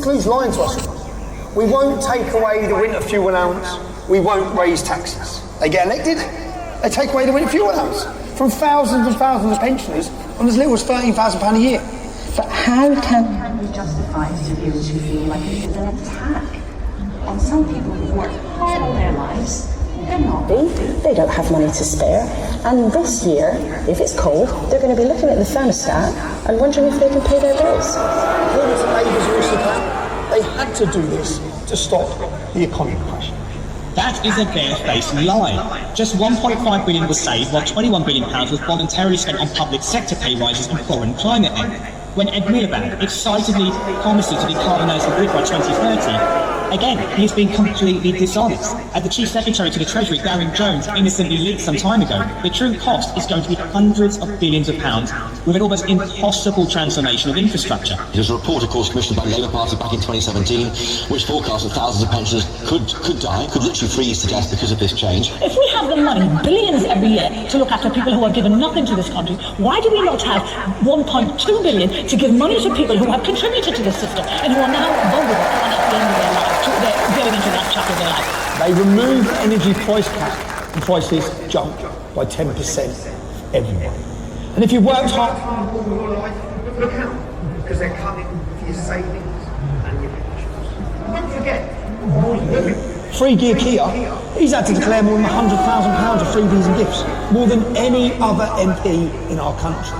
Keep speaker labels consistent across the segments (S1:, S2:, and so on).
S1: Includes lying to us. We won't take away the winter fuel allowance. We won't raise taxes. They get elected, they take away the winter fuel allowance from thousands and thousands of pensioners on as little as £13,000 a year.
S2: But how can we justify to be able to feel like it is an attack on some people who've worked hard all their lives? They're not. They don't have money to spare. And this year, if it's cold, they're going to be looking at the thermostat and wondering if they can pay their bills.
S1: Labour's also plan. They had to do this to stop the economy crash.
S3: That is a barefaced lie. Just £1.5 billion was saved, while £21 billion was voluntarily spent on public sector pay rises and foreign climate aid. When Ed Miliband excitedly promises to decarbonise the grid by 2030, again, he has been completely dishonest. As the Chief Secretary to the Treasury, Darren Jones, innocently leaked some time ago, the true cost is going to be hundreds of billions of pounds with an almost impossible transformation of infrastructure.
S4: There's a report, of course, commissioned by the Labour Party back in 2017, which forecast that thousands of pensioners could die, could literally freeze to death because of this change.
S5: If we have the money, billions every year, to look after people who have given nothing to this country, why do we not have 1.2 billion to give money to people who have contributed to the system and who are now vulnerable and at the end of their life, going into that chapter of their life?
S1: They removed the energy price cap and prices jumped by 10% everywhere. And if you worked hard all your life, look out, because they're coming for your savings and your pensions. Don't forget, Free Gear Kia, he's had to declare more than £100,000 of freebies and gifts, more than any other MP in our country.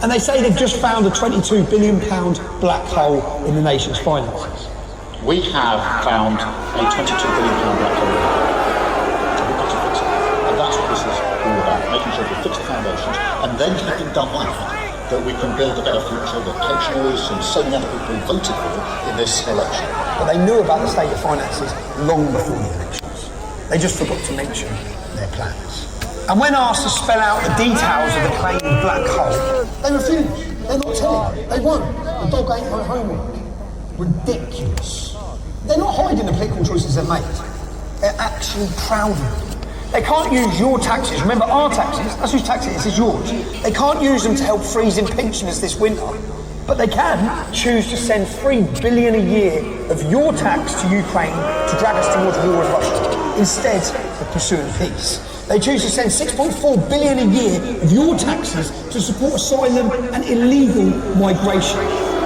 S1: And they say they've just found a £22 billion black hole in the nation's finances.
S6: We have found a £22 billion black hole. We've got to fix it. And that's what this is all about, making sure we fix the foundations, and then having done that we can build a better future that pensioners and so many other people voted for in this election.
S1: But they knew about the state of finances long before the elections. They just forgot to mention their plans. And when asked to spell out the details of the claimed black hole, they refused. They're not telling. They won't. The dog ain't my homework. Ridiculous. They're not hiding the political choices they've made. They're actually proud of them. They can't use your taxes. Remember, our taxes, that's whose tax it is, it's yours. They can't use them to help freezing pensioners this winter. But they can choose to send $3 billion a year of your tax to Ukraine to drag us towards war with Russia, instead of pursuing peace. They choose to send $6.4 billion a year of your taxes to support asylum and illegal migration.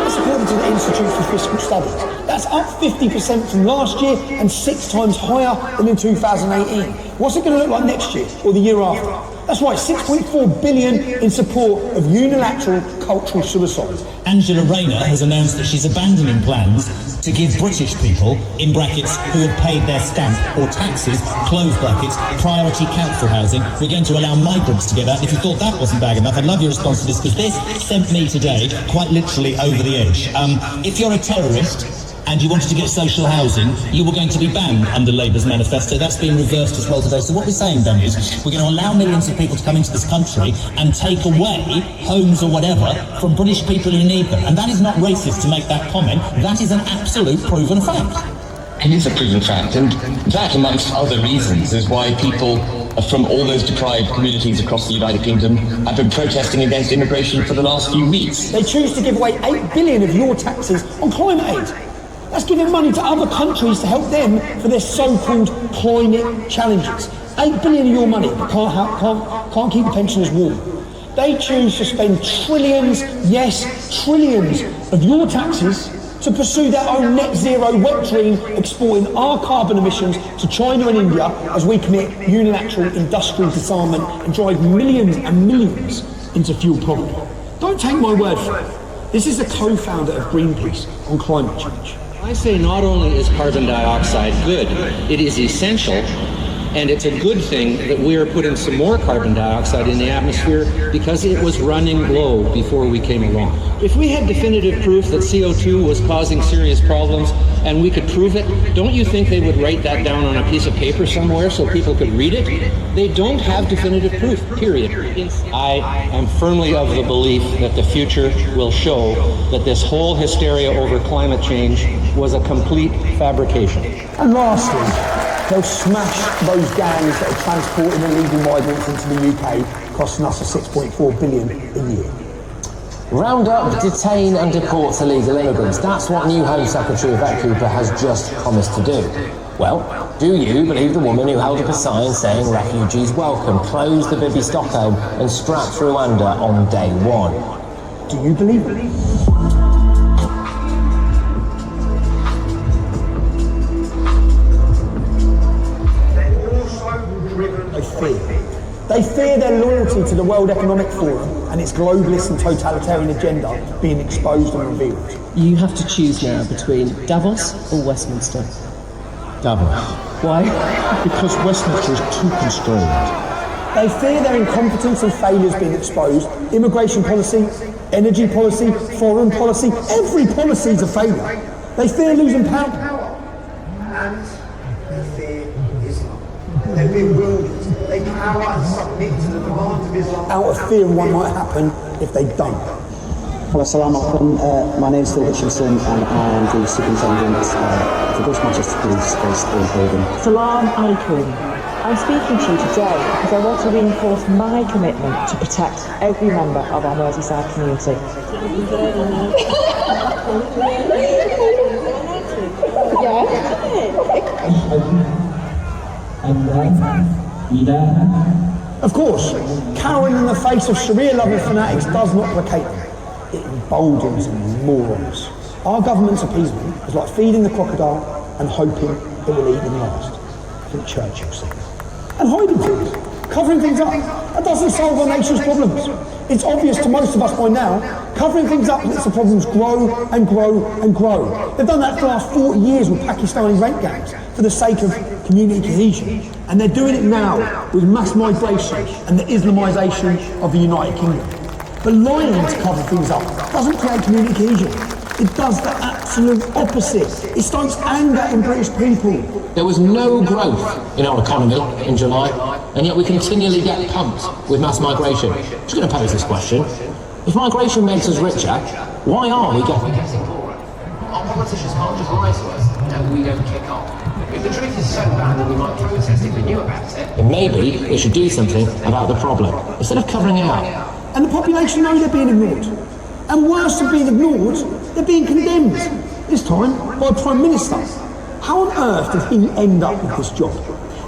S1: That's according to the Institute for Fiscal Studies. That's up 50% from last year and 6 times higher than in 2018. What's it going to look like next year or the year after? That's right, $6.4 billion in support of unilateral cultural suicide.
S7: Angela Rayner has announced that she's abandoning plans to give British people, in brackets, who have paid their stamp or taxes, close brackets, priority council housing. We're going to allow migrants to get that. If you thought that wasn't bad enough, I'd love your response to this, because this sent me today quite literally over the edge. If you're a terrorist and you wanted to get social housing, you were going to be banned under Labour's manifesto. That's been reversed as well today. So what we're saying then is we're going to allow millions of people to come into this country and take away homes or whatever from British people who need them. And that is not racist to make that comment. That is an absolute proven fact.
S8: It is a proven fact, and that, amongst other reasons, is why people from all those deprived communities across the United Kingdom have been protesting against immigration for the last few weeks.
S1: They choose to give away $8 billion of your taxes on climate aid. That's giving money to other countries to help them for their so-called climate challenges. $8 billion of your money, but can't keep the pensioners warm. They choose to spend trillions, yes, trillions of your taxes to pursue their own net zero wet dream, exporting our carbon emissions to China and India as we commit unilateral industrial disarmament and drive millions and millions into fuel poverty. Don't take my word for it. This is the co-founder of Greenpeace on climate change.
S9: I say not only is carbon dioxide good, it is essential, and it's a good thing that we are putting some more carbon dioxide in the atmosphere because it was running low before we came along. If we had definitive proof that CO2 was causing serious problems and we could prove it, don't you think they would write that down on a piece of paper somewhere so people could read it? They don't have definitive proof, period. I am firmly of the belief that the future will show that this whole hysteria over climate change was a complete fabrication.
S1: And lastly, they'll smash those gangs that are transporting illegal migrants into the UK, costing us a $6.4 billion a year.
S10: Round up, detain and deport illegal immigrants. That's what new Home Secretary Yvette Cooper has just promised to do. Well, do you believe the woman who held up a sign saying refugees welcome, closed the Bibi Stockholm and strapped Rwanda on day one?
S1: Do you believe it? They're also driven by fear. They fear their loyalty to the World Economic Forum and its globalist and totalitarian agenda being exposed and revealed.
S11: You have to choose now between Davos or Westminster.
S6: Davos.
S11: Why?
S6: Because Westminster is too constrained.
S1: They fear their incompetence and failures being exposed. Immigration policy, energy policy, foreign policy, every policy is a failure. They fear losing power. And they fear Islam. They're bewildered. They cower and submit to the demands of Islam out of fear of what might happen if they don't.
S12: Hello, Assalamu alaikum. My name is Phil Hutchinson and I am the Superintendent of the British Manchester Police based in Oldham.
S13: Salam alaikum. I'm speaking to you today because I want to reinforce my commitment to protect every member of our Merseyside community.
S1: Of course, cowering in the face of Sharia-loving fanatics does not placate them. It emboldens morons. Our government's appeasement is like feeding the crocodile and hoping it will eat them last. I think Churchill said. And hiding things, covering things up, that doesn't solve our nation's problems. It's obvious to most of us by now, covering things up lets the problems grow and grow and grow. They've done that for the last 40 years with Pakistani rape gangs for the sake of community cohesion. And they're doing it now with mass migration and the Islamisation of the United Kingdom. But lying to cover things up doesn't create community cohesion. It does the absolute opposite. It stokes anger in British people.
S10: There was no growth in our economy in July, and yet we continually get pumped with mass migration. I'm just going to pose this question. If migration makes us richer, why are we getting poorer? Our politicians can't just lie to us and we don't kick off. If the truth is so bad that we might protest if we knew about it, then maybe we should do something about the problem, instead of covering it up.
S1: And the population know they're being ignored. And worse than being ignored, they're being condemned. This time by a Prime Minister. How on earth did he end up with this job?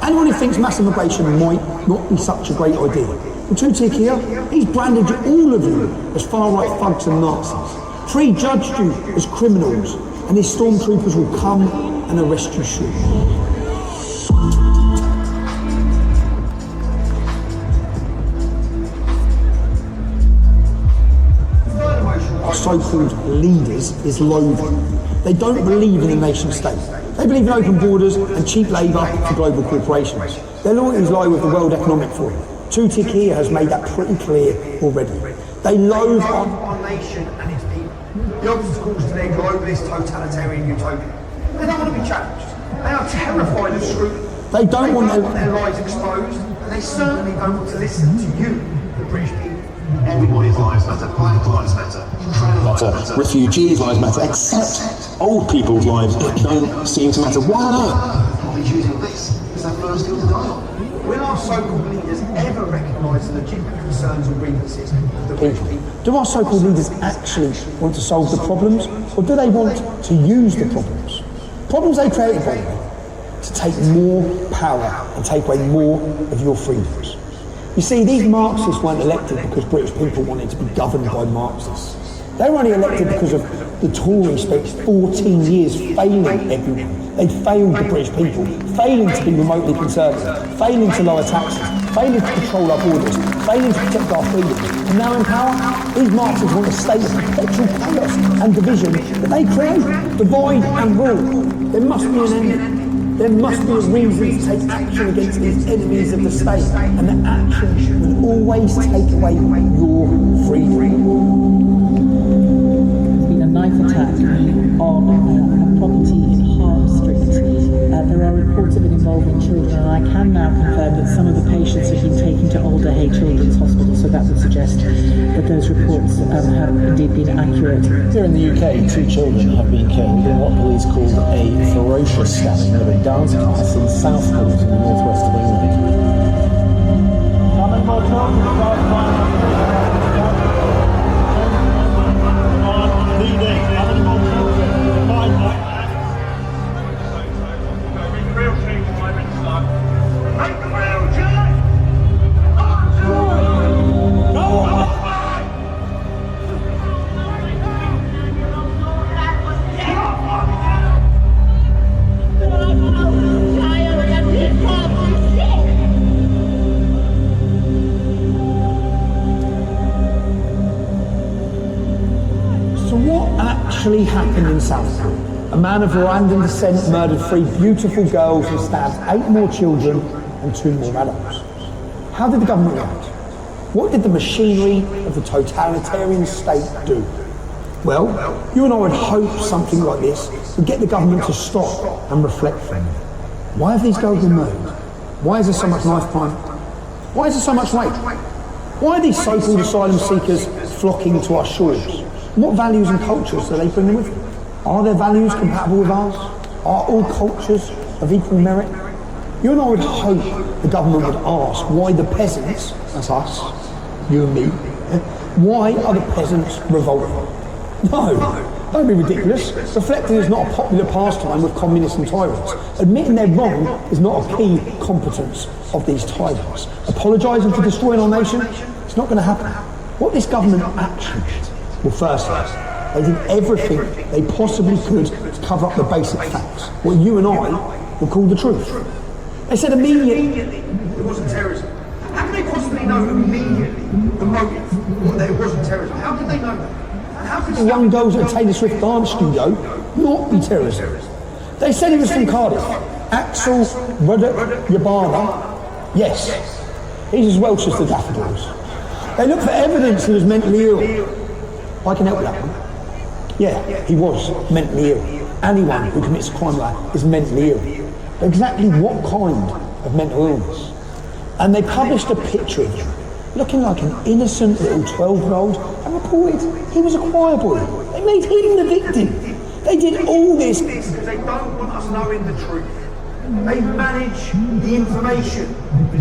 S1: Anyone who thinks mass immigration might not be such a great idea. Well, Tutik here, he's branded all of you as far-right thugs and Nazis. Prejudged you as criminals, and his stormtroopers will come and arrest you soon. Our so-called leaders is loathing. They don't believe in the nation state. They believe in open borders and cheap labour for global corporations. Their loyalties lie with the World Economic Forum. Tutik here has made that pretty clear already. They loathe our nation and its people. The obstacles to their globalist totalitarian utopia. They don't want to be challenged. They are terrified of scrutiny. They don't want their lives exposed, and they certainly don't want to listen to you, the British people.
S14: Everybody's lives matter, black lives matter, trans lives matter, refugees' lives matter, except old people's lives don't seem to matter. Why on earth are we choosing this as our first hill to die on?
S1: Will our so-called leaders ever recognise the legitimate concerns and grievances of the British people? Do our so-called leaders actually want to solve the problems, or do they want to use the problems? Problems they created, by the way, to take more power and take away more of your freedoms. You see, these Marxists weren't elected because British people wanted to be governed by Marxists. They were only elected because of the Tories spent 14 years failing everyone. They'd failed the British people, failing to be remotely conservative, failing to lower taxes, failing to control our borders, failing to protect our freedoms. And now in power, these Marxists want a state of perpetual chaos and division that they create, divide and rule. There must be an end. There must be a reason to take action against these enemies of the state, and the action will always take away your freedom.
S13: There's been a knife attack on a property in Harp Street. There are reports of it involving children, and I can now confirm that some of the patients have been taken to Alder Hay Children's Hospital, so that would suggest that those reports have indeed been accurate.
S15: Here in the UK, 2 children have been killed in what police called a ferocious stabbing of a dance class in Southport in the northwest of England.
S1: actually happened in Southport. A man of Rwandan descent murdered 3 beautiful girls and stabbed 8 more children and 2 more adults. How did the government react? What did the machinery of the totalitarian state do? Well, you and I would hope something like this would get the government to stop and reflect for a minute. Why have these girls been murdered? Why is there so much knife crime? Why is there so much rape? Why are these so-called asylum seekers flocking to our shores? What values and cultures do they bring with them? Are their values compatible with ours? Are all cultures of equal merit? You and I would hope the government would ask why the peasants, that's us, you and me, why are the peasants revolting? No, don't be ridiculous. Reflecting is not a popular pastime with communists and tyrants. Admitting they're wrong is not a key competence of these tyrants. Apologising for destroying our nation, it's not going to happen. What this government actually did, well, firstly, they did everything they possibly could to cover up the basic facts, what you and I would call the truth. They said immediately it wasn't terrorism. How can they possibly know immediately the motive, that it wasn't terrorism? How can they know that? And how could the young girls at a Taylor Swift dance studio not be terrorism? They said he was from Cardiff. Axel Yabana, yes, he's as Welsh as the daffodils. They looked for evidence he was mentally ill. I can help with that one. Yeah, he was mentally ill. Anyone who commits a crime like that is mentally ill. But exactly what kind of mental illness? And they published a picture of him, looking like an innocent little 12-year-old, and reported he was a choir boy. They made him the victim. They did all this because they don't want us knowing the truth. They manage the information.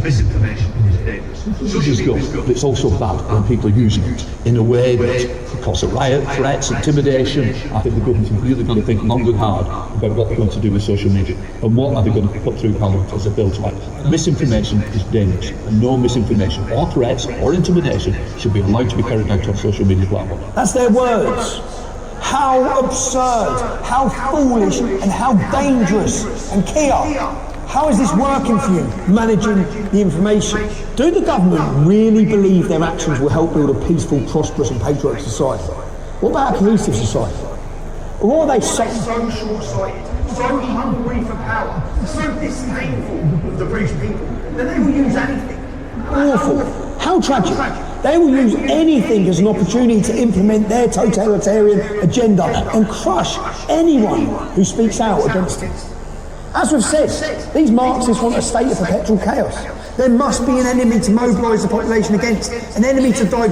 S16: Misinformation is dangerous. This is good, but it's also bad when people are using it in a way that causes a riot, threats, intimidation. I think the government is really going to think long and hard about what they're going to do with social media and what are they going to put through Parliament as a bill to act. Misinformation is dangerous, and no misinformation or threats or intimidation should be allowed to be carried out on social media platforms.
S1: That's their words. How absurd, how foolish, and how dangerous. And Kia, how is this working for you, managing the information? Do the government really believe their actions will help build a peaceful, prosperous and patriotic society? What about a cohesive society? Or are they so short-sighted, so hungry for power, so disdainful of the British people, that they will use anything? Awful. How tragic. They will use anything as an opportunity to implement their totalitarian agenda and crush anyone who speaks out against it. As we've said, these Marxists want a state of perpetual chaos. There must be an enemy to mobilise the population against, an enemy to divert